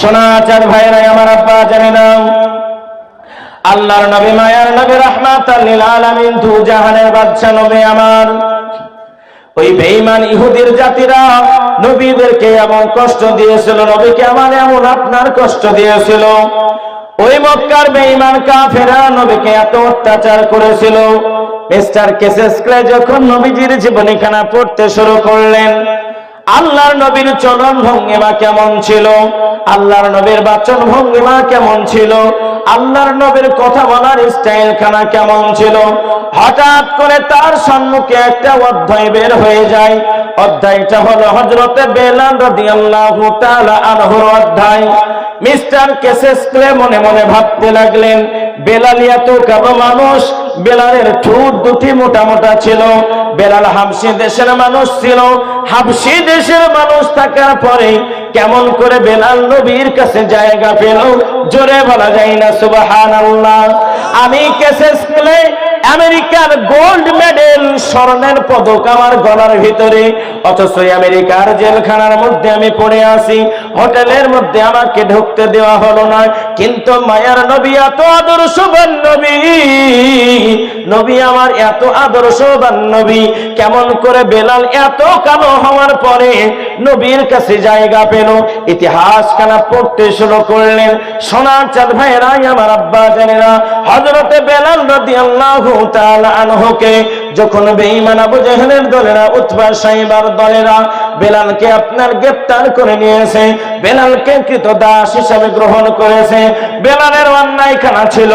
সোনাচার ভাইরা আমার আব্বা জানে নাও, আল্লাহর নবী মায়ার নবী রাহমাতাল লিল আলামিন দু জাহানের বাদশা নবী আমার, ওই বেঈমান ইহুদির জাতিরা নবীদেরকে এমন কষ্ট দিয়েছিল, নবীকে আমার এমন আপনার কষ্ট দিয়েছিল। ওই মক্কার বেঈমান কাফেররা নবীকে এত অত্যাচার করেছিল। মিস্টার কেসেস ক্লে যখন নবীজির জীবনীখানা পড়তে শুরু করলেন, আল্লাহর নবীর চলন ভঙ্গিমা কেমন ছিল, আল্লাহর নবীর বাচন ভঙ্গিমা কেমন ছিল, আল্লাহর নবীর কথা বলার স্টাইল খানা কেমন ছিল, হঠাৎ করে তার সম্মুখে একটা অধ্যায় বের হয়ে যায়। অধ্যায়টা হলো হযরতে বেলাল রাদিয়াল্লাহু তাআলা আনহুর অধ্যায়। মিস্টার কেসেস ক্লে মনে মনে ভাবতে লাগলেন, বেলাল এত কালো মানুষ, বেলালের ঠোঁট দুটি মোটা মোটা ছিল, বেলাল হাবশী দেশের মানুষ ছিল, হাবশী দেশের মানুষ থাকার পরে কেমন করে বেলাল নবীর কাছে জায়গা পেল? জোরে বলা যায় না সুবহানাল্লাহ। আমি কেসেস ক্লে, আমেরিকার গোল্ড মেডেল স্বর্ণের পদক আমার গলার ভিতরে, অথচ আমেরিকার জেলখানার মধ্যে আমি পড়ে আছি, হোটেলের মধ্যে আমাকে ঢুকতে দেওয়া হলো না। কিন্তু মায়ার নবী এত আদর্শবান নবী, নবী আমার এত আদর্শবান নবী, কেমন করে বেলাল এত কালো হওয়ার পরে নবীর কাছে জায়গা পেল? ইতিহাস খানা পড়তে শুরু করলেন। সোনার চাঁদ ভাইরা আমার আব্বা জানেরা, হযরতে বেলাল রাদিয়াল্লাহু তাআলা আনহুকে যখন বেঈমান আবু জেহেলের দলেরা, উতবা সাইবার দলেরা বেলালকে আপনার গ্রেফতার করে নিয়েছে, বেলালকে কৃতদাস হিসাবে গ্রহণ করেছে। বেলালের অন্যায় খানা ছিল,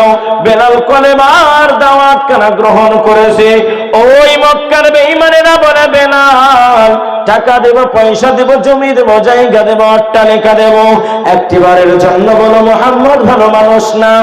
বেলাল কলেমার দাওয়াত খানা গ্রহণ করেছে। ওই মক্কার বেঈমানেরা বলে, বেলাল টাকা দেব, পয়সা দেব, জমি দেব, জায়গা দেব, অট্টালিকা দেব, একটিবারের জন্য বলো মুহাম্মদ ভালো মানুষ না,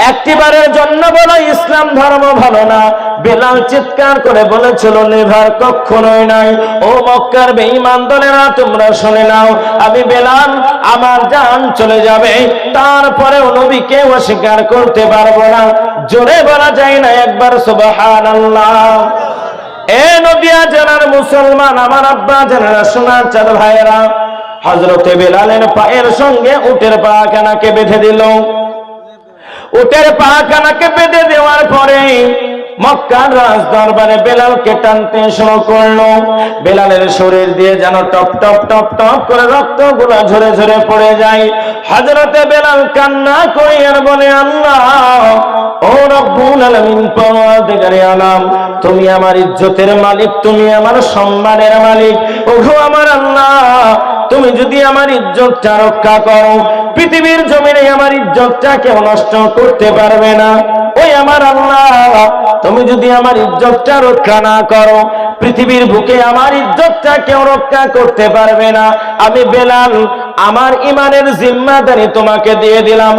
একটিবারের জন্য বলো ইসলাম ধর্ম ভালো না। বেলাল চিৎকার করে বলেছিল, নেভার, কখনোই নাই। ও মক্কার বেঈমান দলেরা তোমরা শুনে নাও, আমি বেলাল আমার জান চলে যাবে, তারপরেও নবীকে অস্বীকার করতে পারবো না। জোরে বলা যায় না একবার সুবহানাল্লাহ। এ নদিয়া জেলার মুসলমান আমার আব্বা জেলার সোনার চাঁদ ভাইয়েরা, হযরতে বেলালের পায়ের সঙ্গে উটের পাখানাকে বেঁধে দিল। উটের পাখানাকে বেঁধে দেওয়ার পরে মক্কার রাজ দরবারে বেলালকে টানতে শুরু করলো। বেলালের শরীর দিয়ে যেন টপ টপ টপ টপ করে রক্তগুলো ঝরে ঝরে পড়ে যায়। হযরতে বেলাল কান্না করে আর বলে, আল্লাহ, ও রব্বুল আলামিন, পরওয়ারদিগারে আলাম, তুমি আমার ইজ্জতের মালিক, তুমি আমার সম্মানের মালিক। ওগো আমার আল্লাহ, তুমি যদি আমার ইজ্জতটা রক্ষা করো, পৃথিবীর জমিনে আমার ইজ্জতটা কেউ নষ্ট করতে পারবে না। ওই আমার আল্লাহ, তুমি যদি আমার ইজ্জতটা রক্ষা না করো, পৃথিবীর বুকে আমার ইজ্জতটা কেউ রক্ষা করতে পারবে না। আমি বেলাল আমার ঈমানের জিম্মাদারি তোমাকে দিয়ে দিলাম।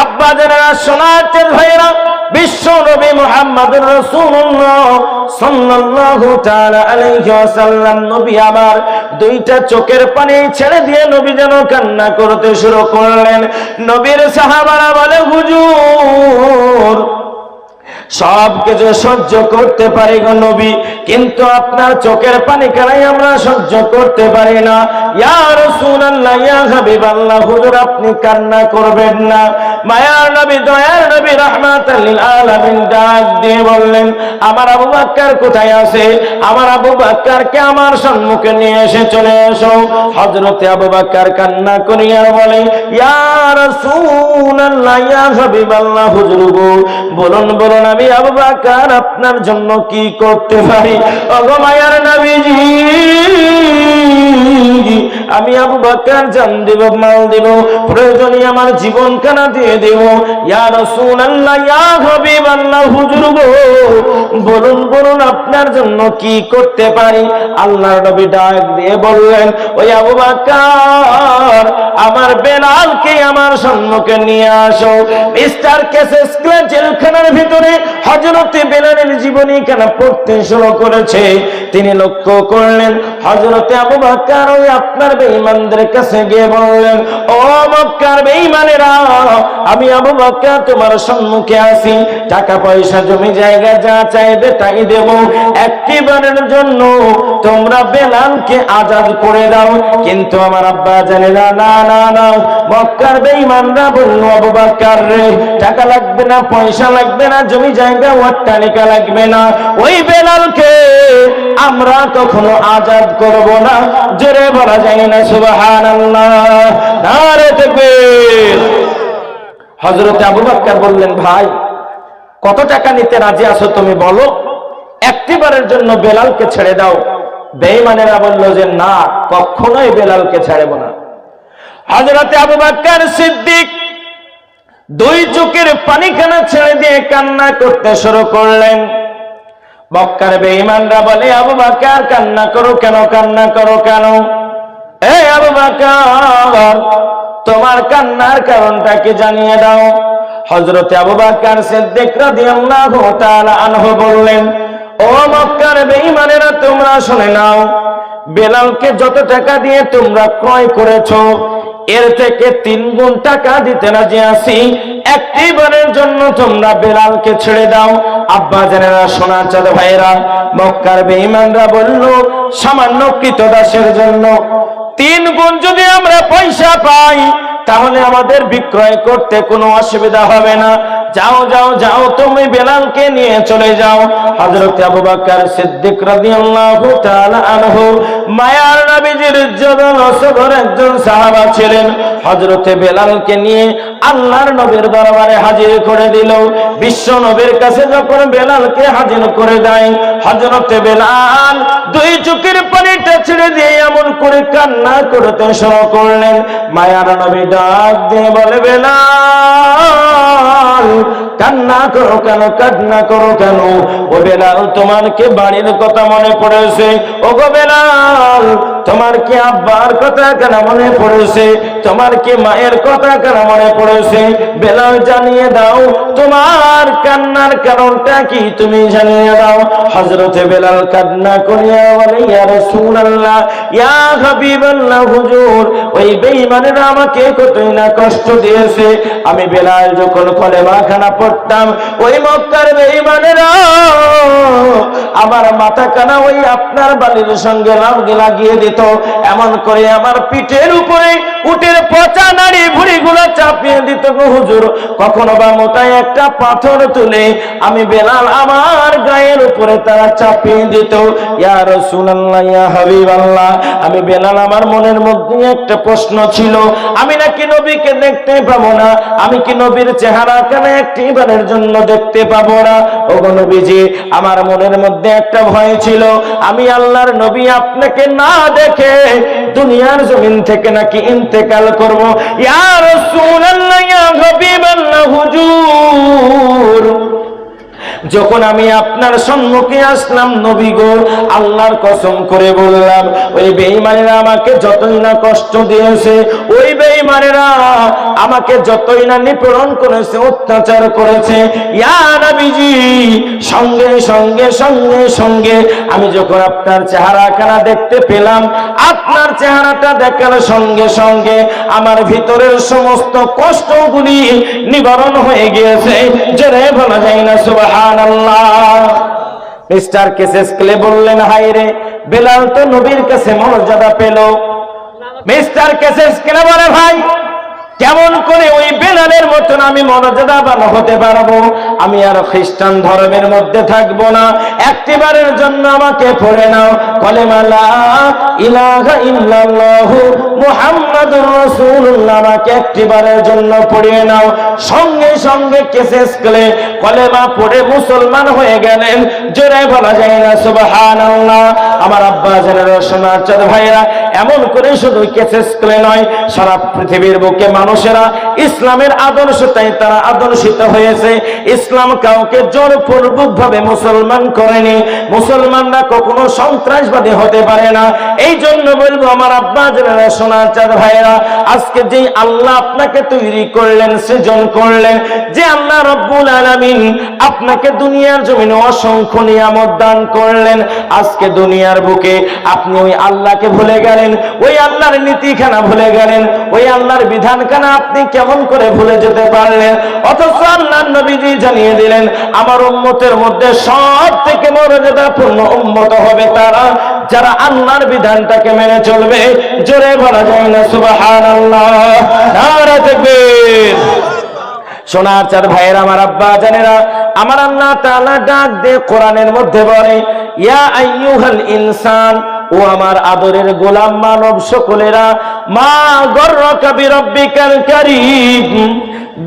আব্বা যারা শোনাচ্ছেন ভাইরা, বিশ্ব নবী মুহাম্মদুর রাসূলুল্লাহ সাল্লাল্লাহু তাআলা আলাইহি ওয়াসাল্লাম নবী আমার দুইটা চোখের পানি ছেড়ে দিয়ে নবী যেন কান্না করতে শুরু করলেন। নবীর সাহাবারা বলে, হুজুর, সব কিছু সহ্য করতে পারি গো নবী, কিন্তু আপনার চোখের পানি কারাই আমরা সহ্য করতে পারি না। ইয়া রাসূলুল্লাহ, ইয়া হাবিবাল্লাহ, হুজুর আপনি কান্না করবেন না। মায়ার নবী, দয়ার নবী রাহমাতাল লিল আলামিন ডাক দিয়ে বললেন, আমার আবু বকর কোথায় আছে? আমার আবু বকরকে আমার সম্মুখে নিয়ে এসে চলে এসো। হযরতে আবু বকর কান্না করিয়া বলে, ইয়া রাসূলুল্লাহ, ইয়া হাবিবাল্লাহ, হুজুর গো, বলুন বলুন, আমি আবু বকর আপনার জন্য কি করতে পারি? ওগো মায়ার নবীজি, আমি আবু বকর জান দেব, মাল দেব, প্রয়োজনে আমার জীবন কানা দিয়ে দেব। ইয়া রাসূলুল্লাহ, ইয়া হাবিবাল্লাহ, হুজুর গো, বলুন বলুন, আপনার জন্য কি করতে পারি? আল্লাহর নবী ডাক দিয়ে বললেন, ওই আবু বকর, আমার বেলালকে আমার সম্মুখে নিয়ে আসো। মিস্টার কেসেস ক্লে জেলখানার ভিতরে হযরতে বেলালের জীবনী কেন পড়তে শুরু করেছে। তিনি লক্ষ্য করলেন হযরতে আবু বকর ওই আপনার বেঈমানদের কাছে গিয়ে বললেন, ও মক্কার বেঈমানেরা, আমি আবু বকর তোমার সম্মুখে আছি, টাকা পয়সা জমি জায়গা যা চাইবে তাই দেব, একটিবারের জন্য তোমরা বেলালকে আজাদ করে দাও। কিন্তু আমার আব্বা জানেরা, না না না, মক্কার বেঈমানরা বলল, আবু বকর রে, টাকা লাগবে না, পয়সা লাগবে না, জমি জায়গা অট্টালিকা লাগবে না, ওই বেলালকে আমরা কখনো আজাদ করব না। জোরে বলা যায় না সুবহানাল্লাহ, নারে তাকবীর। হযরত আবু বকর বললেন, ভাই কত টাকা নিতে রাজি আছো তুমি বলো, একটিবারের জন্য বেলালকে ছেড়ে দাও। বেঈমানেরা বলল যে না, কখনোই বেলালকে ছাড়ব না। হযরত আবু বকর সিদ্দিক দুই চোখের পানিখানা ছেড়ে দিয়ে কান্না করতে শুরু করলেন। মক্কার বেঈমানরা বলে, আবু বকর কান্না করো কেন, কান্না করো কেন? এই আবু বকর, তোমার কান্নার কারণটা কি জানিয়ে দাও। হযরত আবু বকর সিদ্দিক রাদিয়াল্লাহু তাআলা আনহু বললেন, ও মক্কার বেঈমানেরা, তোমরা শুনে নাও, বেলালকে যত টাকা দিয়ে তোমরা ক্রয় করেছো, এর থেকে 3 গুণ টাকা দিতে রাজি আছি, একটিবারের জন্য তোমরা বেলালকে ছেড়ে দাও। আব্বা জানেরা, সোনার চাঁদ ভাইরা, মক্কার বেঈমানরা বলল, সামান্য কৃতদাসের জন্য 3 গুণ যদি আমরা পয়সা পাই, তাহলে আমাদের বিক্রয় করতে কোনো অসুবিধা হবে না। যাও যাও যাও, তুমি বেলালকে নিয়ে চলে যাও। হযরত আবু বকর সিদ্দিক রাদিয়াল্লাহু তাআলা আনহু মায়ার নবীজির জনসভর একজন সাহাবা ছিলেন। হযরত বেলালকে নিয়ে আল্লাহর নবীর দরবারে হাজির করে দিল। বিশ্ব নবীর কাছে যখন বেলালকে হাজির করে দেয়, হযরত বেলাল দুই চোখের পানিটা ছেড়ে দিয়ে এমন করে কান্না করতে শুরু করলেন। মায়ার নবী ডাক দিয়ে বলে, বেলাল কান্না করো কেন, কান্না করো কেন? ও বেলাল, তোমার কি বাড়ির কথা মনে পড়েছে? ও গো বেলাল, তোমার কি আব্বার কথা কেন মনে পড়েছে? তোমার কি মায়ের কথা কেন মনে পড়েছে? বেলাল জানিয়ে দাও, তোমার কান্নার কারণটা কি তুমি জানিয়ে দাও। হযরতে বেলাল কান্না করিয়া বলে, ইয়া রাসূলুল্লাহ, ইয়া হাবিবাল্লাহ, হুজুর, ওই বেঈমানেরা আমাকে কতই না কষ্ট দিয়েছে। আমি বেলাল যখন কলেমা খানা পড়তাম, ওই মক্কার বেঈমানেরা আমার মাথা কানা ওই আপনার বালির সঙ্গে লাগিয়ে দিত, এমন করে আমার পিঠের উপরে উটের পচা নাড়ি ভুঁড়িগুলো চাপিয়ে দিত গো হুজুর। কখনো বা মোটায় একটা পাথর তুলে আমি বেলাল আমার গায়ের উপরে তারা চাপিয়ে দিত। ইয়া রাসূলুল্লাহ, ইয়া হাবিবাল্লাহ, আমি বেলাল, আমার মনের মধ্যে একটা প্রশ্ন ছিল, আমি নাকি নবীকে দেখতে পাবো না, আমি কি নবীর চেহারা কেন একটিবারের জন্য দেখতে পাবো না? ওগো নবীজি, আমার মনের মধ্যে একটা ভয় ছিল, আমি আল্লাহর নবী আপনাকে না দেখে দুনিয়ার জমিন থেকে নাকি ইন্তেকাল করব। ইয়া রাসূলুল্লাহ, ইয়া হাবিবাল্লাহ, হুজুর, যখন আমি আপনার সম্মুখে আসলাম নবী গো, আল্লাহর কসম করে বললাম, ওই বেঈমানেরা আমাকে যতই না কষ্ট দিয়েছে, ওই বেঈমানেরা আমাকে যতই না নিপীড়ন করেছে, অত্যাচার করেছে, ইয়া নবীজি, সঙ্গে সঙ্গে সঙ্গে সঙ্গে আমি যখন আপনার চেহারাখানা দেখতে পেলাম, আপনার চেহারাটা দেখার সঙ্গে সঙ্গে আমার ভিতরের সমস্ত কষ্টগুলি নিবারণ হয়ে গিয়েছে। জোরে বলা যায় না সুবহানাল্লাহ। মিস্টার কেসেস ক্লে বললেন, হায় রে, বেলাল তো নবীর কাছে মর্যাদা পেল। মিস্টার কেসেস ক্লে বলে, ভাই কেমন করে ওই বেলালের মতন আমি মর্যাদাবান হতে পারবো? আমি আর খ্রিস্টান ধর্মের মধ্যে থাকবো না, একটিবারের জন্য আমাকে পড়ে নাও কলেমা লা ইলাহা ইল্লাল্লাহু মুহাম্মাদুর রাসূলুল্লাহ, আমাকে একটিবারের জন্য পড়িয়ে নাও। সঙ্গে সঙ্গে কেসেস ক্লে কলেমা পড়ে মুসলমান হয়ে গেলেন। জোরে বলা যায় না সুবহানাল্লাহ। আমার আব্বা জানেরা, সোনার চাঁদ ভাইরা, এমন করে শুধু কেসেস ক্লে নয়, সারা পৃথিবীর বুকে মানুষেরা ইসলামের আদর্শটাই তারা আদর্শিত হয়েছে। ইসলাম কাউকে জোরপূর্বক ভাবে মুসলমান করেনি। মুসলমানরা কখনো সন্ত্রাসবাদী হতে পারে না। এই জন্য বলবো আমার আব্বা যারা সোনার চাঁদ ভাইরা, আজকে যে আল্লাহ আপনাকে তৈরি করলেন, সৃজন করলেন, যে আল্লাহ রব্বুল আলামিন আপনাকে দুনিয়ার জমিনে অসংখ্য নিয়ামত দান করলেন, আজকে দুনিয়ার বুকে আপনি ওই আল্লাহকে ভুলে গেলেন, ওই আল্লাহর নীতিখানা ভুলে গেলেন, ওই আল্লাহর বিধানখানা আপনি কেমন করে ভুলে যেতে পারলেন? অথচ আল্লাহর নবীজি জানিয়ে দিলেন, আমার উম্মতের মধ্যে সব থেকে মর্যাদাপূর্ণ উম্মত হবে তারা যারা আল্লাহর বিধানটাকে মেনে চলবে। জোরে বলা যায় না সুবহানাল্লাহ? নারে তাকবীর। সোনার চাঁদ ভাইয়েরা, আমার আব্বা জানেরা, আমার আল্লাহ তাআলা ডাক দিয়ে কোরআনের মধ্যে বলে, ইয়া আইয়ুহাল ইনসান, ও আমার আদরের গোলাম মানব সকলেরা, মা গররাকা বিরাব্বিকাল কারীম,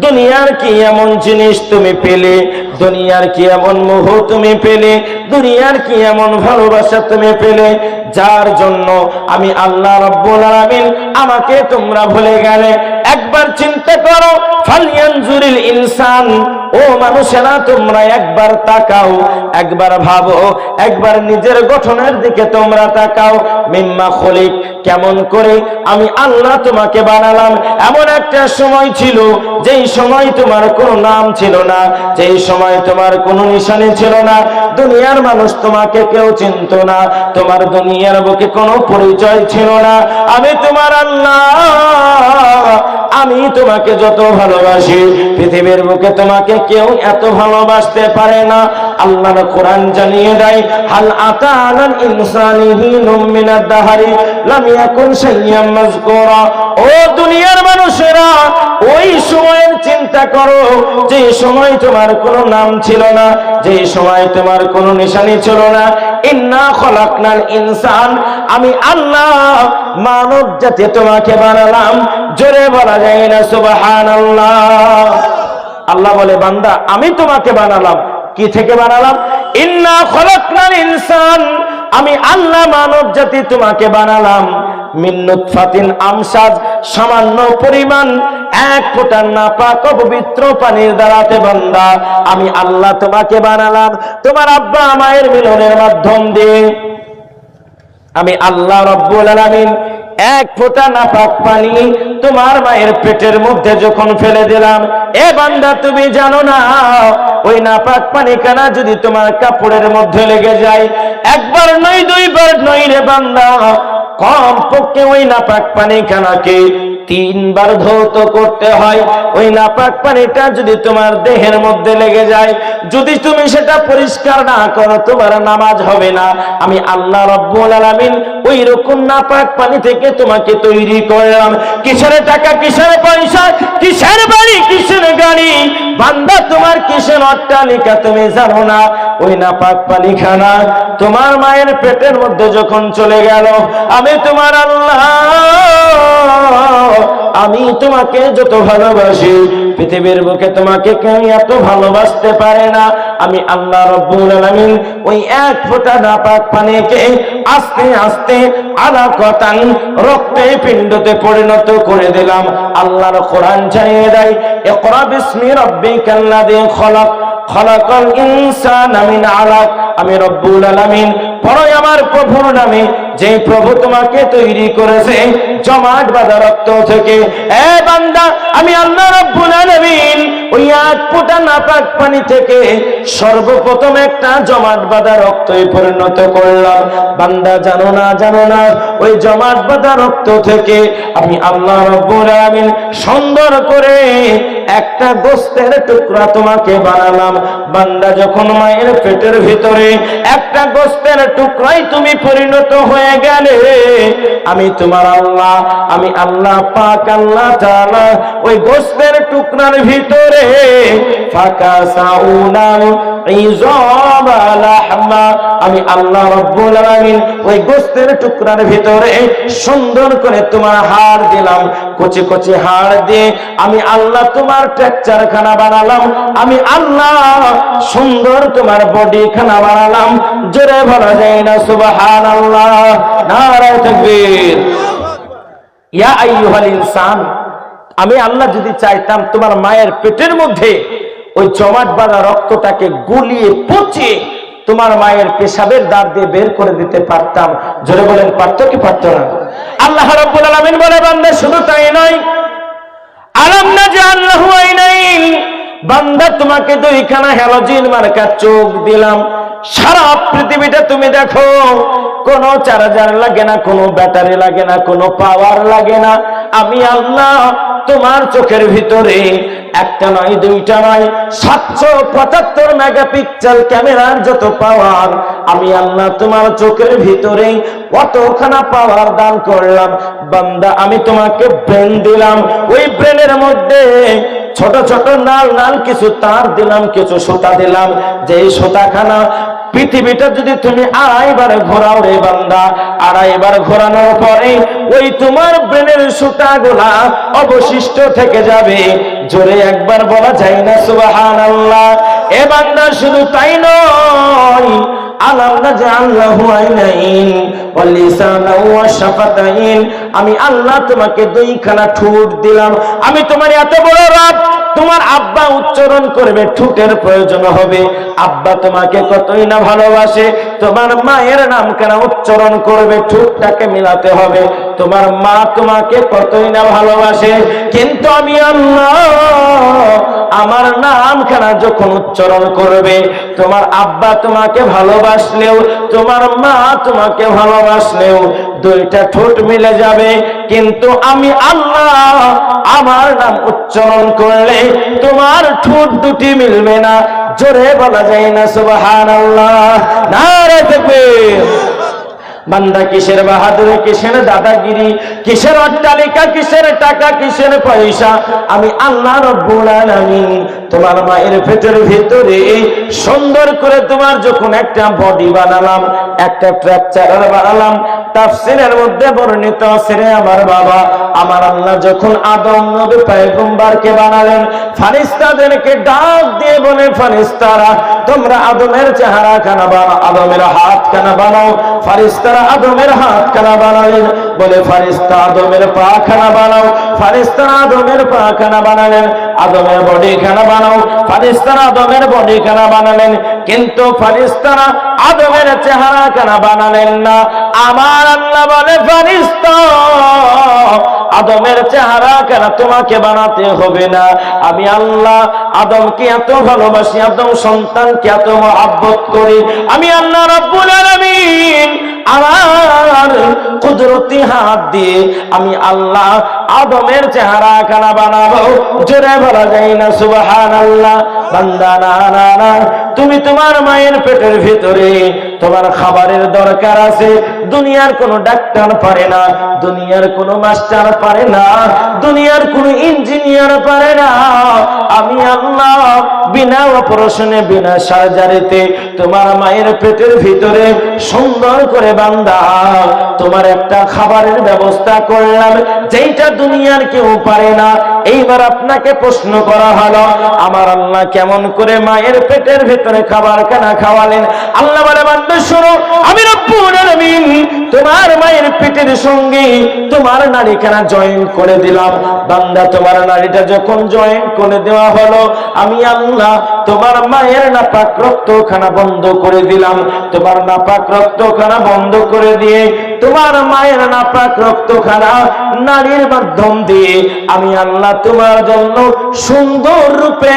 দুনিয়ার কি এমন জিনিস তুমি পেলে, দুনিয়ার কি এমন মোহ তুমি পেলে, দুনিয়ার কি এমন ভালোবাসা তুমি পেলে, যার জন্য আমি আল্লাহ রাব্বুল আলামিন আমাকে তোমরা ভুলে গেলে? একবার চিন্তা করো, ফালয়ানজুরিল ইনসান, ও মানুষেরা তোমরা একবার তাকাও, একবার ভাবো, একবার নিজের গঠনের দিকে তোমরা তাকাও। মিম্মা খলিক, কেমন করে আমি আল্লাহ তোমাকে বানালাম। এমন একটা সময় ছিল যেই সময় তোমার কোনো নাম ছিল না, যেই সময় তোমার কোনো নিশানি ছিল না, দুনিয়ার মানুষ তোমাকে কেউ চিনত না, তোমার দুনিয়ার বুকে কোনো পরিচয় ছিল না। আমি তোমার আল্লাহ, আমি তোমাকে যত ভালোবাসি, পৃথিবীর বুকে তোমাকে কেউ এত ভালোবাসতে পারে না। আল্লাহর কোরআন জানিয়ে দেয়, হাল আতা আলাল ইনসানি হিনুম মিনাদ দাহরি লাম ইয়াকুন শাইয়াম মাযকুরা। ও দুনিয়ার মানুষেরা, ওই সময়ের চিন্তা করো যে সময় তোমার কোনো নাম ছিল না, যে সময় তোমার কোনো নিশানি ছিল না। ইন্না খলাকনাল ইনসান, আমি আল্লাহ মানব জাতি তোমাকে বানালাম। জোরে বলা যায় না সুবহানাল্লাহ? আল্লাহ বলে, বান্দা আমি তোমাকে বানালাম। কি থেকে বানালাম? ইন্না খলাকনাল ইনসান, আমি আল্লাহ মানব জাতি তোমাকে বানালাম মিন নুতফাতিন আমসাজ, সামান্য পরিমাণ এক ফোঁটা নাপাক পবিত্র পানির দ্বারাতে বান্দা আমি আল্লাহ তোমাকে বানালাম। তোমার আব্বা মায়ের মিলনের মাধ্যম দিয়ে আমি আল্লাহ রব্বুল আলামিন এক ফোঁটা নাপাক পানি তোমার মায়ের পেটের মধ্যে যখন ফেলে দিলাম, এ বান্দা তুমি জানো না, ওই নাপাক পানি কানা যদি তোমার কাপড়ের মধ্যে লেগে যায়, একবার নয় দুইবার নয় রে বান্দা, কমপক্ষে ওই নাপাক পানি কানাকে 3 বার ধৌত করতে হয়। ওই নাপাক পানিটা যদি তোমার দেহের মধ্যে লেগে যায়, যদি তুমি সেটা পরিষ্কার না করো, তোমার নামাজ হবে না। আমি আল্লাহ রাব্বুল আলামিন ওই রকম নাপাক পানি থেকে তোমাকে তৈরি করলাম। কিসের টাকা, কিসের পয়সা, কিসের বাড়ি, কিসের গাড়ি, বান্দা তোমার কিসের অট্টালিকা তুমি জানো না। ওই নাপাক পানি খানা তোমার মায়ের পেটের মধ্যে যখন চলে গেল, আমি তোমার আল্লাহ, আমি তোমাকে যত ভালোবাসি, পৃথিবীর বুকে তোমাকে কেউ এত ভালোবাসতে পারে না। আমি আল্লাহ রাব্বুল আলামিন ওই এক ফোঁটা নাপাক পানিকে আস্তে আস্তে আলাকাতান, রক্তে পিণ্ডতে পরিণত করে দিলাম। আল্লাহর কোরআন জানিয়ে দেয়, ইকরা বিসমি রাব্বিকাল্লাযী খলাক, খলাকাল ইনসানা মিন আলাক। আমি রব্বুল আলামিন, পড়ো আমার প্রভুর নামে, যে প্রভু তোমাকে তৈরি করেছে জমাট বাঁধা রক্ত থেকে। এ বান্দা, আমি আল্লাহ রব্বুল আলামিন ওই এক ফোঁটা নাপাক পানি থেকে সর্বপ্রথম একটা জমাট বাঁধা রক্তে পরিণত করলাম। বান্দা জানো না, জানো না, ওই জমাট বাঁধা রক্ত থেকে আমি আল্লাহ রব্বুল আলামিন সুন্দর করে একটা গোশতের টুকরা তোমাকে বানালাম। বান্দা যখন মায়ের পেটের ভিতরে একটা গোশতের টুকরাই তুমি পরিণত হয়ে গেলে, আমি তোমার আল্লাহ, আমি আল্লাহ পাক আল্লাহ তাআলা ওই গোশতের টুকরার ভিতরে ফাকা সাউনাল ইযামা লাহমা, আমি আল্লাহ রাব্বুল আলামিন ওই গোশতের টুকরার ভিতরে সুন্দর করে তোমার হাড় দিলাম। কচি কচি হাড় দিয়ে আমি আল্লাহ তোমার টেকচার খানা বানালাম। আমি আল্লাহ সুন্দর তোমার বডি খানা বানালাম। জোরে বলা যায় না সুবহানাল্লাহ? নারে তাকবীর। ইয়া আইয়ুহাল ইনসান, আমি আল্লাহ যদি চাইতাম তোমার মায়ের পেটের মধ্যে ওই জমাট বাঁধা রক্তটাকে গুলিয়ে পচিয়ে তোমার মায়ের পেশাবের দ্বার দিয়ে বের করে দিতে পারতাম। জোরে বলেন, পারতো কি পারতো না? আল্লাহ রাব্বুল আলামিন বলে, বান্দা শুধু তাই নয়, আলাম নাজআল লাহু আইনাইন, বান্দা তোমাকে দুইখানা হ্যালোজিন মার্কা চোখ দিলাম। সারা পৃথিবীটা তুমি দেখো, কোনো চার্জার লাগে না, কোনো ব্যাটারি লাগে না, কোনো পাওয়ার লাগে না। আমি আল্লাহ তোমার চোখের ভিতরে একটা নয়, দুইটা নয়, 775 মেগাপিক্সেল ক্যামেরার যত পাওয়ার, আমি আল্লাহ তোমার চোখের ভিতরে কতখানা পাওয়ার দান করলাম। বান্দা আমি তোমাকে ব্রেন দিলাম, ওই ব্রেনের মধ্যে ছোট ছোট নাল নাল কিছু তার দিলাম, কিছু সুতা দিলাম, যে সুতাখানা পৃথিবীটা যদি তুমি 2.5 বার ঘোরাও রে বান্দা, 2.5 বার ঘোরানোর পরে ওই তোমার ব্রেনের সুতাগুলা অবশিষ্ট থেকে যাবে। জোরে একবার বলা যায় না সুবহানাল্লাহ? এ বান্দা শুধু তাই নয়, আলাম নাজআল লাহু আইনাইন ওয়া লিসানান ওয়া শাফাতাইন, আমি আল্লাহ তোমাকে দুইখানা ঠোঁট দিলাম। আমি তোমার এত বড় রব, তোমার আব্বা উচ্চারণ করবে, ঠোঁটের প্রয়োজন হবে। আব্বা তোমাকে কতই না ভালোবাসে, তোমার মায়ের নাম কেন উচ্চারণ করবে, ঠোঁটটাকে মিলাতে হবে। তোমার মা তোমাকে কতই না ভালোবাসে, কিন্তু আমি আল্লাহ আমার নাম কেন যখন উচ্চারণ করবে, তোমার আব্বা তোমাকে ভালোবাসলেও, তোমার মা তোমাকে ভালোবাসলেও দুইটা ঠোঁট মিলে যাবে, কিন্তু আমি আল্লাহ আমার নাম উচ্চারণ করলে তোমার ঠোঁট দুটি মিলবে না। জোরে বলা যায় না সুবহানাল্লাহ? নারে তাকবীর! বান্দা কিসের বাহাদুরি, কিসের দাদাগিরি, কিসের অট্টালিকা, কিসের টাকা, কিসের পয়সা, আমি আল্লাহ রাব্বুল আলামিন তোমার মায়ের পেটের ভিতরে সুন্দর করে তোমার যখন একটা বডি বানালাম, একটা স্ট্রাকচার বানালাম। তাফসীরের মধ্যে বর্ণিত আছে, রে আমার বাবা, আমার আল্লাহ যখন আদম নবী পয়গম্বরকে বানালেন, ফেরেশতাদেরকে ডাক দিয়ে বলে, ফেরেশতারা তোমরা আদমের চেহারা খানা বানাও, আদমের হাত খানা বানাও। ফেরেশতারা আদমের হাত খানা বানালেন, বলে ফেরেশতা আদমের পা খানা বানাও। ফেরেশতারা আদমের পা খানা বানালেন, আদমের বডি খানা বানাও। ফেরেশতারা আদমের বডি খানা বানালেন, কিন্তু ফেরেশতারা আদমের চেহারা খানা বানালেন না। আমার আল্লাহ বলে, ফেরেশতা আদমের চেহারা কেন তোমাকে বানাতে হবে না, আমি আল্লাহ আদমকে এত ভালোবাসি, আদম সন্তানকে এত মহব্বত করি। আমি আল্লাহ রাব্বুল আলামিন আমার কুদরতি হাত দিয়ে আমি আল্লাহ আদমের চেহারা খানা বানাবো। জোরে বলা যায় না সুবহানাল্লাহ? বান্দা না না না, তুমি তোমার মায়ের পেটের ভিতরে তোমার খাবারের দরকার আছে, দুনিয়ার কোনো ডাক্তার পারে না, দুনিয়ার কোনো মাস্টার পারে না, দুনিয়ার কোনো ইঞ্জিনিয়ার পারে না। আমি আল্লাহ বিনা অপারেশনে, বিনা সার্জারিতে তোমার মায়ের পেটের ভিতরে সুন্দর করে বান্দা তোমার একটা খাবারের ব্যবস্থা করলাম, যেটা দুনিয়ার কেউ পারে না। এইবার আপনাকে প্রশ্ন করা হলো, আমার আল্লাহ কেমন করে মায়ের পেটের ভিতরে খাবার কেনা খাওয়ালেন? আল্লাহ বলে, বান্দা শোনো, আমি রব্বুল আলামিন তোমার মায়ের পেটের সঙ্গে তোমার নাড়িখানা জয়েন করে দিলাম। বান্দা তোমার নাড়িটা যখন জয়েন করে দেওয়া হলো, আমি আল্লাহ তোমার মায়ের নাপাক রক্তখানা বন্ধ করে দিলাম। তোমার নাপাক রক্তখানা বন্ধ করে দিয়ে তোমার মায়ের নাপাক রক্তখানা নাড়ির মাধ্যম দিয়ে আমি আল্লাহ তোমার জন্য সুন্দর রূপে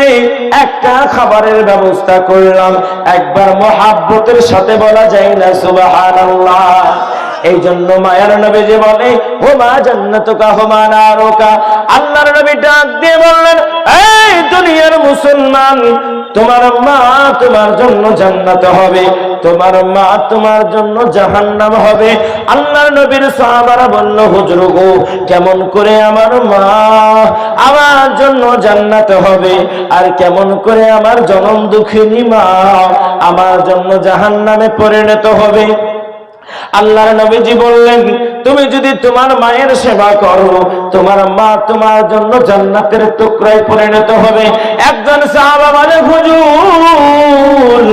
একটা খাবারের ব্যবস্থা করলাম। একবার মহাব্বতের সাথে বলা যায় না সুবহানাল্লাহ? এই জন্য মায়ের নবী যে বলে, ও মা জান্নাতুকা ও মা নারুকা, আল্লাহর নবী ডাক দিয়ে বললেন, এই দুনিয়ার মুসলমান, তোমার মা তোমার জন্য জান্নাত হবে, তোমার মা তোমার জন্য জাহান্নাম হবে। আল্লাহর নবীর সাহাবারা বলল, হুজুর গো, কেমন করে আমার মা আমার জন্য জান্নাত হবে, আর কেমন করে আমার জনম দুঃখিনী মা আমার জন্য জাহান্নামে পরিণত হবে? আল্লাহর নবীজি বললেন, তুমি যদি তোমার মায়ের সেবা করো, তোমার মা তোমার জন্য জান্নাতের টুকরায় পরিণত হবে। একজন সাহাবা বলে, হুজুর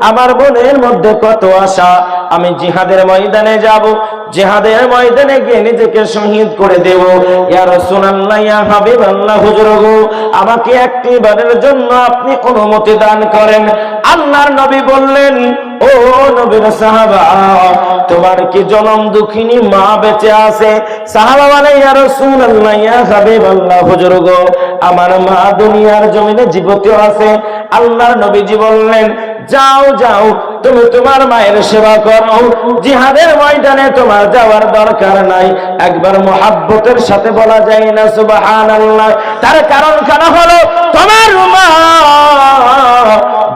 আমার মনের মধ্যে কত আশা, আমি জিহাদের ময়দানে যাব, জিহাদের ময়দানে গিয়ে নিজেকে শহীদ করে দেব। ইয়া রাসূলুল্লাহ, ইয়া হাবিবাল্লাহ, হুজুর গো, আমাকে একটি বারের জন্য আপনি অনুমতি দান করেন। আল্লাহর নবী বললেন, ও নবীর সাহাবা, তোমার কি জনম দুঃখিনী মা বেঁচে আছে? সাহাবা বলে, ইয়া রাসূলুল্লাহ, ইয়া হাবিবাল্লাহ, হুজুর গো, আমার মা দুনিয়ার জমিনে জীবিত আছে। আল্লাহর নবীজি বললেন, যাও যাও, তুমি তোমার মায়ের সেবা করো, জিহাদের ময়দানে তোমার যাওয়ার দরকার নাই। একবার মুহাব্বতের সাথে বলা যায় না সুবহানাল্লাহ? তার কারণ কেন হলো, তোমার মা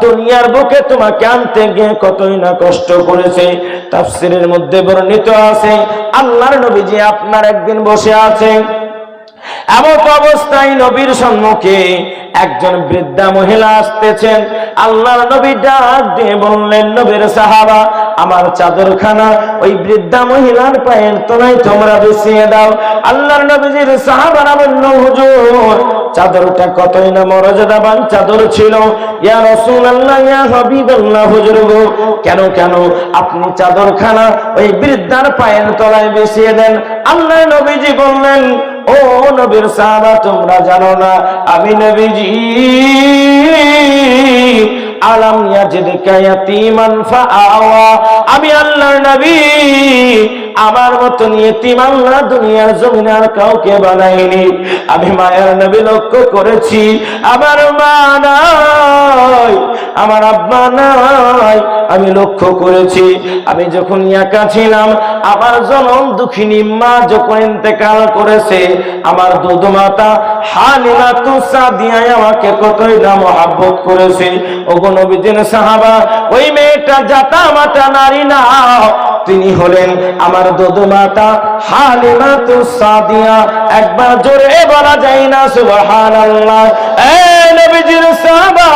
দুনিয়ার বুকে তোমাকে আনতে গিয়ে কতই না কষ্ট করেছে। তাফসীরের মধ্যে বর্ণিত আছে, আল্লাহর নবীজি আপনার একদিন বসে আছেন, এমন অবস্থায় নবীর সম্মুখে একজন বৃদ্ধা মহিলা আসতেছেন। আল্লাহর নবী ডাক দিয়ে বললেন, নবীর সাহাবা, আমার চাদরখানা ওই বৃদ্ধা মহিলার পায়ের তলায় তোমরা বিছিয়ে দাও। আল্লাহর নবীজির সাহাবারা বলল, হুজুর, চাদরটা কতই না মর্যাদাবান চাদর ছিল। ইয়া রাসূলুল্লাহ, ইয়া হাবিবাল্লাহ, হুজুর গো, কেন কেন আপনি চাদরখানা ওই বৃদ্ধার পায়ের তলায় বিছিয়ে দেন? আল্লাহর নবীজি বললেন, ও নবীর সাহাবা, তোমরা জানো না আমি নবীজি আলাম ইয়াজিদকা ইয়াতীমান ফাআওয়া, আমি আল্লাহর নবী আমার মতন ইতিম আল্লাহ দুনিয়ার জমিনে আর কাউকে বানাইনি। আমি মায়ের নবী লক্ষ্য করেছি, আমার মা নাই, আমার আব্বা নাই, আমি লক্ষ্য করেছি আমি যখন একা ছিলাম, আমার জনম দুঃখিনী মা যখন ইন্তেকাল করেছে, আমার দুধ মাতা হালিমাতুস সাদিয়া আমাকে কতই না মহব্বত করেছে। ওগো নবীজির সাহাবা, ওই মেয়েটা জাতা মাতা নারী না, তিনি হলেন আমার দুধ মাতা হালিমাতুস সাদিয়া। একবার জোরে বলা যায় না সুবহানাল্লাহ? এই নবীজির সাহাবা,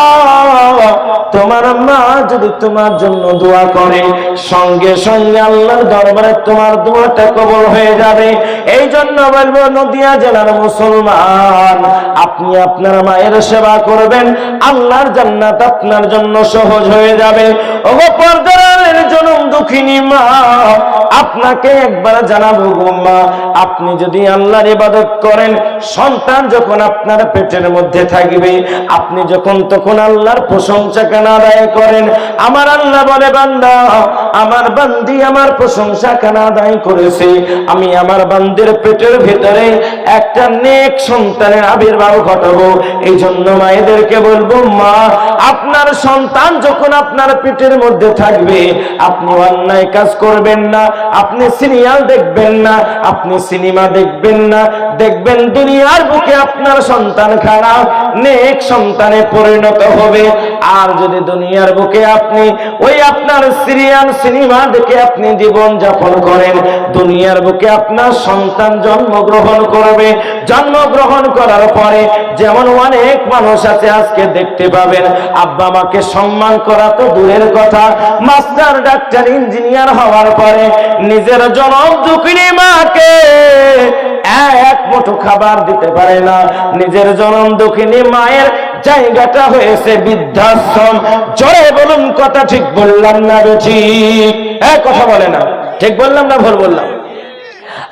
তোমার মা যদি তোমার জন্য দোয়া করে, সঙ্গে সঙ্গে আল্লাহর দরবারে তোমার দোয়াটা কবুল হয়ে যাবে। এই জন্য বলবো, নদিয়া জেলার মুসলমান, আপনি আপনার মায়ের সেবা করবেন, আল্লাহর জান্নাত আপনার জন্য সহজ হয়ে যাবে। ওগো পর্দার জনম দুঃখিনী মা, আপনাকে একবার জানাবো গো মা, আপনি যদি আল্লাহর ইবাদত করেন, সন্তান যখন আপনার পেটের মধ্যে থাকবে, আপনি যখন তখন আল্লাহর প্রশংসা কেন আদায় করেন? আমার আল্লাহ বলে, বান্দা, আমার বান্দি আমার প্রশংসা কেন আদায় করেছে? আমি আমার বান্দির পেটের ভিতরে একটা নেক সন্তানের আবির্ভাব ঘটাবো। এই জন্য মায়েদেরকে বলবো, মা, আপনার সন্তান যখন আপনার পেটের মধ্যে থাকবে, আপনি অন্যায় কাজ করবেন না, আপনি সিরিয়াল দেখবেন না, আপনি সিনেমা দেখবেন না, দেখবেন দুনিয়ার বুকে আপনার সন্তান খারাপ নেক সন্তানে পরিণত হবে। আর যদি দুনিয়ার বুকে আপনি ওই আপনার সিরিয়াল সিনেমা দেখে আপনি জীবন যাপন করেন, দুনিয়ার বুকে আপনার সন্তান জন্মগ্রহণ করবে। জন্মগ্রহণ করার পরে যেমন অনেক মানুষ আছে আজকে দেখতে পাবেন, আব্বা মাকে সম্মান করা তো দূরের কথা, মাস্টার ডাক্তার ইঞ্জিনিয়ার হওয়ার পরে নিজের জনম দুঃখিনী মাকে এক মুঠো খাবার দিতে পারে না। নিজের জনম দুঃখিনী মায়ের জায়গাটা হয়েছে বৃদ্ধাশ্রম। জোরে বলুন, কথা ঠিক বললাম না ঠিক? কথা বলে না, ঠিক বললাম না ভুল বললাম?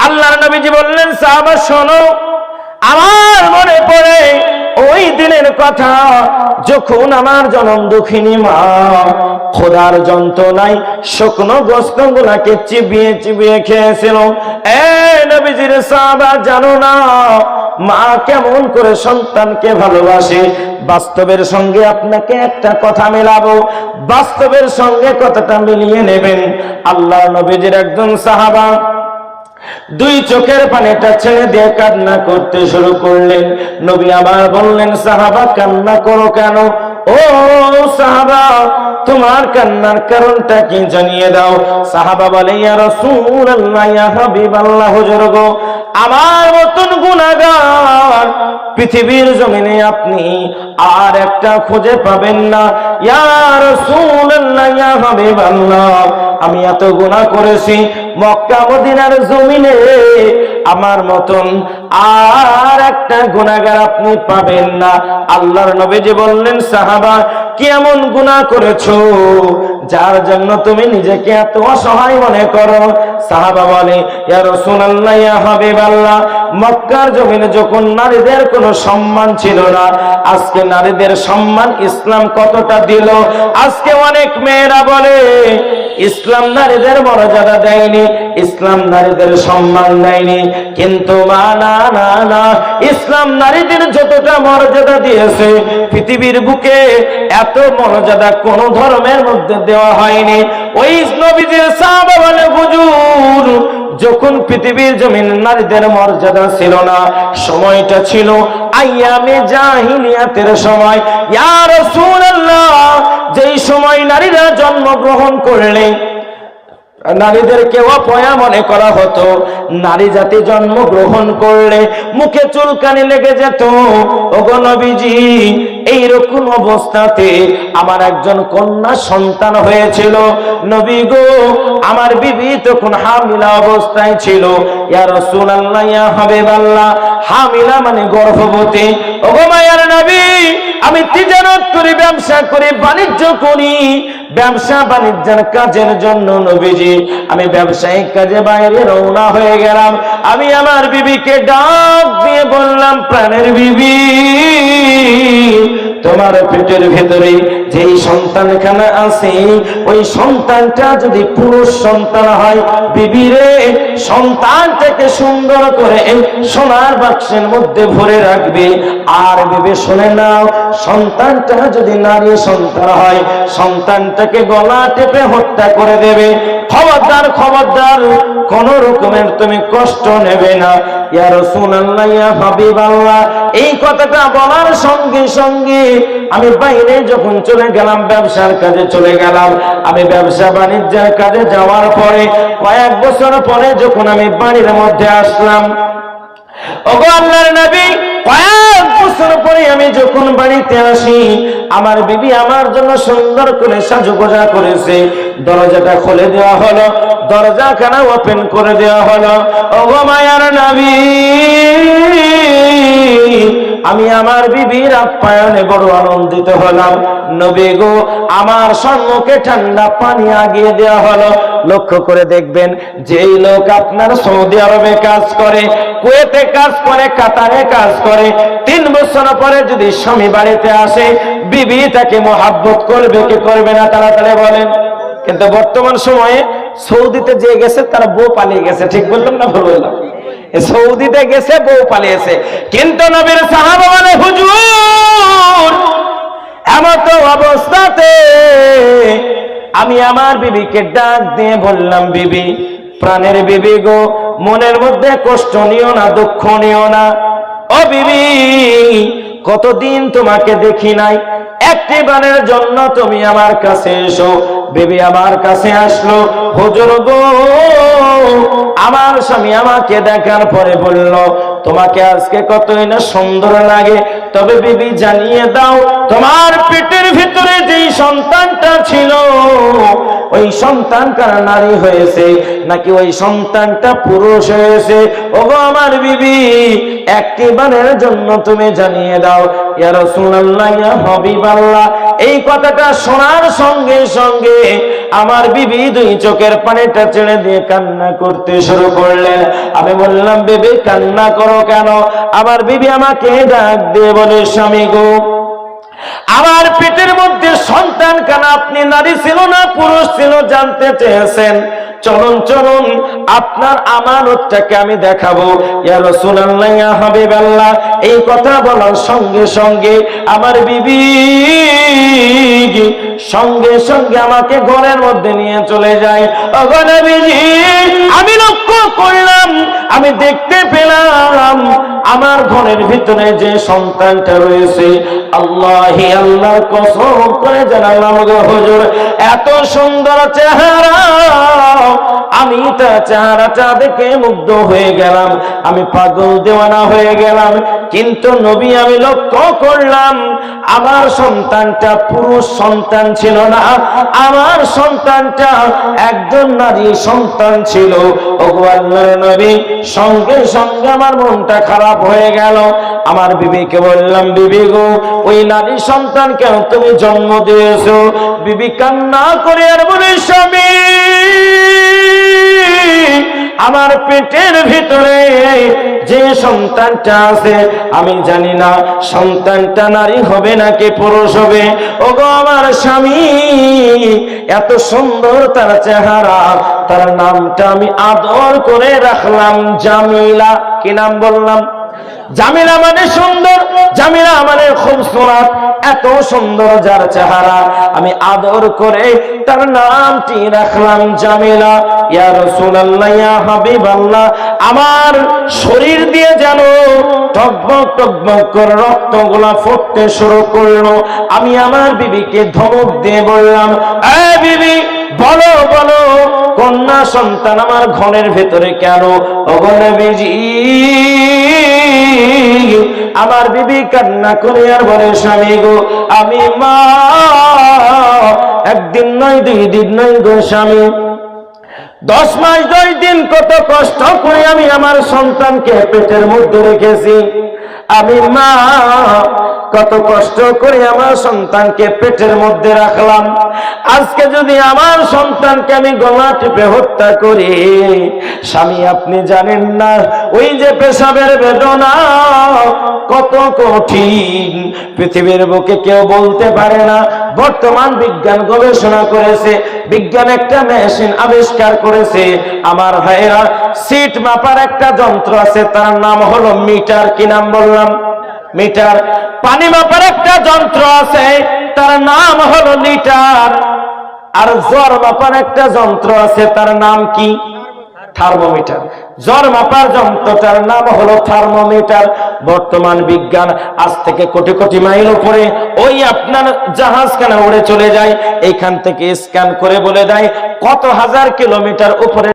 আল্লাহর নবীজি বললেন, সাহাবা শোনো, আমার মনে পড়ে ওই দিনের কথা, যখন আমার জনম দুঃখিনী মা খোদার যন্ত্রণায় শুকনো গোশতগুলোকে চিবিয়ে চিবিয়ে খেয়েছিল। নবীজির সাহাবা, জানো না মা কেমন করে সন্তানকে ভালোবাসে? বাস্তবের সঙ্গে আপনাকে একটা কথা মেলাবো, বাস্তবের সঙ্গে কথাটা মিলিয়ে নেবেন। আল্লাহর নবীজির একজন সাহাবা দুই চোখের পানিটা ছেড়ে দিয়ে কান্না করতে শুরু করলেন। নবী আমার বললেন, সাহাবা, কান্না করো কেন? ও সাহাবা, তোমার কান্নার কারণটা কি জানিয়ে দাও। সাহাবা বলে, ইয়া রাসূলুল্লাহ, ইয়া হাবিবাল্লাহ, হুজুর গো, আমার মতন গুনাহগার পৃথিবীর জমিনে আপনি আর একটা খুঁজে পাবেন না। ইয়া রাসূলুল্লাহ, ইয়া হাবিবাল্লাহ, আমি এত গুনাহ করেছি, মক্কা মদিনার জমিনে আমার মতন আর একটা গুনাহগার আপনি পাবেন না। আল্লাহর নবীজি বললেন, সাহাবা, কি এমন গুনাহ করেছো যার জন্য তুমি নিজেকে এত অসহায় মনে করো। সাহাবা বলে, ইয়া রাসূলুল্লাহ, ইয়া হাবিবাল্লাহ, মক্কার জমিনে যখন নারীদের কোনো সম্মান ছিল না, আজকে নারীদের সম্মান ইসলাম কতটা দিল। আজকে অনেক মেয়েরা বলে ইসলাম নারীদের মর্যাদা দেয়নি, ইসলাম নারীদের সম্মান দেয়নি। কিন্তু না, ইসলাম নারীদের যতটা মর্যাদা দিয়েছে পৃথিবীর বুকে এত মর্যাদা কোন ধর্মের মধ্যে দেওয়া হয়নি। ওই নবীজির সাহাবা বলে, হুজুর, যখন পৃথিবীর জমিন নারীদের মর্যাদা ছিল না, সময়টা ছিল আইয়ামে জাহিলিয়াতের সময়। ইয়া রাসূলুল্লাহ, যেই সময় নারীরা জন্মগ্রহণ করলে নারীদেরকে অপয়া মনে করা হতো, নারী জাতি জন্মগ্রহণ করলে মুখে চুলকানি লেগে যেত। ওগো নবীজি, এইরকম অবস্থাতে আমার একজন কন্যা সন্তান হয়েছিল। নবী গো, আমার বিবি তখন হামিলা অবস্থায় ছিল। ইয়া রাসূলুল্লাহ, ইয়া হাবিবাল্লাহ, হামিলা মানে গর্ভবতী। ওগো মায়ার নবী, আমি তিজারত করি, ব্যবসা করি, বাণিজ্য করি, ব্যবসা বাণিজ্যের কাজের জন্য নবীজি আমি ব্যবসায়িক কাজে বাইরে রওনা হয়ে গেলাম। আমি আমার বিবিকে ডাক দিয়ে বললাম, প্রাণের বিবি, তোমার পেটের ভেতরে যেই সন্তানখানা আছে, ওই সন্তানটা যদি পুরুষ সন্তান হয়, বিবি রে, সন্তানটাকে সুন্দর করে সোনার বাক্সের মধ্যে ভরে রাখবে। আর বিবি শুনে নাও, সন্তানটা যদি নারী সন্তান হয়, সন্তানটাকে গলা টেপে হত্যা করে দেবে। খবরদার, খবরদার, কোন রকমের তুমি কষ্ট নেবে না। ইয়া রাসূলুল্লাহ, ইয়া হাবিবাল্লাহ, এই কথাটা বলার সঙ্গে সঙ্গে আমি বাইরে যখন চলে গেলাম, ব্যবসার কাজে চলে গেলাম। আমি ব্যবসা বাণিজ্যের কাজে যাওয়ার পরে কয়েক বছর পরে যখন আমি বাড়ির মধ্যে আসলাম, ওগো আল্লাহর নবী, কয়েক বছর পরে আমি যখন বাড়িতে আসি, আমার বিবি আমার জন্য সুন্দর করে সাজগোজা করেছে। দরজাটা খুলে দেওয়া হলো, দরজাখানা ওপেন করে দেওয়া হলো। ওগো মায়ার নবী, আমি আমার বিবির আপ্যায়নে বড় আনন্দিত হলাম। নবী গো, আমার সম্মুখে ঠান্ডা পানি আগিয়ে দেওয়া হলো। লক্ষ্য করে দেখবেন, যেই লোক আপনার সৌদি আরবে কাজ করে, কুয়েতে কাজ করে, কাতারে কাজ করে, 3 বছর পরে যদি স্বামী বাড়িতে আসে, বিবি তাকে মহাব্বত করবে কি করবে না, তাড়াতাড়ি বলেন। কিন্তু বর্তমান সময়ে সৌদিতে যে গেছে তারা বউ পালিয়ে গেছে। ঠিক বললাম না ভুল বললাম? সৌদিতে গেছে, বউ পালিয়েছে। কিন্তু নবীর সাহাবা বলে, হুজুর, এমত অবস্থাতে আমি আমার বিবিকে ডাক দিয়ে বললাম, বিবি, প্রাণের বিবি গো, মনের মধ্যে কষ্ট নিও না, দুঃখ নিও না। ও বিবি, কতদিন তোমাকে দেখি নাই, একটিবারের জন্য তুমি আমার কাছে এসো। বিবি আমার কাছে আসলো। হুজুর গো, আমার স্বামী আমাকে দেখার পরে বলল, তোমাকে আজকে কতই না সুন্দর লাগে। তবে বিবি জানিয়ে দাও, তোমার পেটের ভিতরে যেই সন্তানটা ছিল, ওই সন্তানটা নারী হয়েছে নাকি ওই সন্তানটা পুরুষ হয়েছে? ওগো আমার বিবি, একটিবারের জন্য তুমি জানিয়ে দাও। ইয়া রাসূলুল্লাহ, ইয়া হাবিবাল্লাহ, এই কথাটা শোনার সঙ্গে সঙ্গে আমার বিবি 2 চোখের পানিটা ছেড়ে দিয়ে কান্না করতে শুরু করলেন। আমি বললাম, বিবি কান্না করো কেন? আমার বিবি আমাকে ডাক দিয়ে বলে, স্বামী গো, আমার পেটের মধ্যে সন্তান কেন আপনি নারী ছিল না পুরুষ ছিল জানতে চেয়েছেন। চলুন চলুন, আপনার আমানতটাকে আমি দেখাবো। ইয়া রাসূলুল্লাহ, ইয়া হাবিবাল্লাহ, এই কথা বলার সঙ্গে সঙ্গে আমার বিবি সঙ্গে সঙ্গে আমাকে ঘরের মধ্যে নিয়ে চলে যায়। ওগো নবীজি, আমি লক্ষ্য করলাম, আমি দেখতে পেলাম আমার ঘরের ভিতরে যে সন্তানটা রয়েছে, আল্লাহি আল্লাহর কসম করে জানালাম গো হুজুর, এত সুন্দর চেহারা, আমি তার চেহারাটা দেখে মুগ্ধ হয়ে গেলাম, আমি পাগল দেওয়ানা হয়ে গেলাম। কিন্তু নবী, আমি লক্ষ্য করলাম আমার সন্তানটা পুরুষ সন্তান ছিল না, আমার সন্তানটা একজন নারী সন্তান ছিল। ওগো আল্লাহর নবী, সঙ্গে সঙ্গে আমার মনটা খারাপ হয়ে গেল। আমার বিবিকে বললাম, বিবি গো, ওই নারী সন্তানকে তুমি জন্ম দিয়েছো। বিবি কান্না করে আর বলে, স্বামী, আমার পেটের ভিতরে যে সন্তানটা আছে আমি জানি না সন্তানটা নারী হবে নাকি পুরুষ হবে। ওগো আমার স্বামী, এত সুন্দর তার চেহারা, তার নামটা আমি আদর করে রাখলাম জামিলা। কি নাম বললাম? জামিলা মানে সুন্দর, জামিলা মানে খুবসুরত। এত সুন্দর যার চেহারা, আমি আদর করে তার নামটি রাখলাম জামিলা। ইয়া রাসূলুল্লাহ, ইয়া হাবিবাল্লাহ, আমার শরীর দিয়ে যেন টকবক টকবক করে রক্তগুলা ফুটতে শুরু করলো। আমি আমার বিবিকে ধমক দিয়ে বললাম, এ বিবি, বলো বলো, কন্যা সন্তান আমার ঘরের ভেতরে কেন? ওগো নবীজি। আমার বিবি কান্না করে আর বলে, স্বামী গো, আমি মা, একদিন নয়, 2 দিন নয় গো স্বামী, 10 মাস 10 দিন কত কষ্ট করে আমি আমার সন্তানকে পেটের মধ্যে রেখেছি। আমি মা, কত কষ্ট করে আমার সন্তানকে পেটের মধ্যে রাখলাম। আজকে যদি আমার সন্তানকে আমি গলা টিপে হত্যা করি, স্বামী আপনি জানেন না ওই যে পেশাবের বেদনা কত কঠিন, পৃথিবীর বুকে কেউ বলতে পারে না। বর্তমান বিজ্ঞান গবেষণা করেছে, বিজ্ঞান একটা মেশিন আবিষ্কার করেছে। আমার ভাইরা, সিট মাপার একটা যন্ত্র আছে, তার নাম হলো মিটার। কি নাম বললাম? মিটার। পানি মাপার একটা যন্ত্র আছে, তার নাম হলো লিটার। আর জ্বর মাপার একটা যন্ত্র আছে, তার নাম কি? থার্মোমিটার। জ্বর মাপার যন্ত্রটার নাম হলো থার্মোমিটার। বর্তমান বিজ্ঞান আজ থেকে কোটি কোটি মাইল উপরে ওই আপনার জাহাজখানা উড়ে চলে যায়, এইখান থেকে স্ক্যান করে বলে দেয় কত হাজার কিলোমিটার উপরে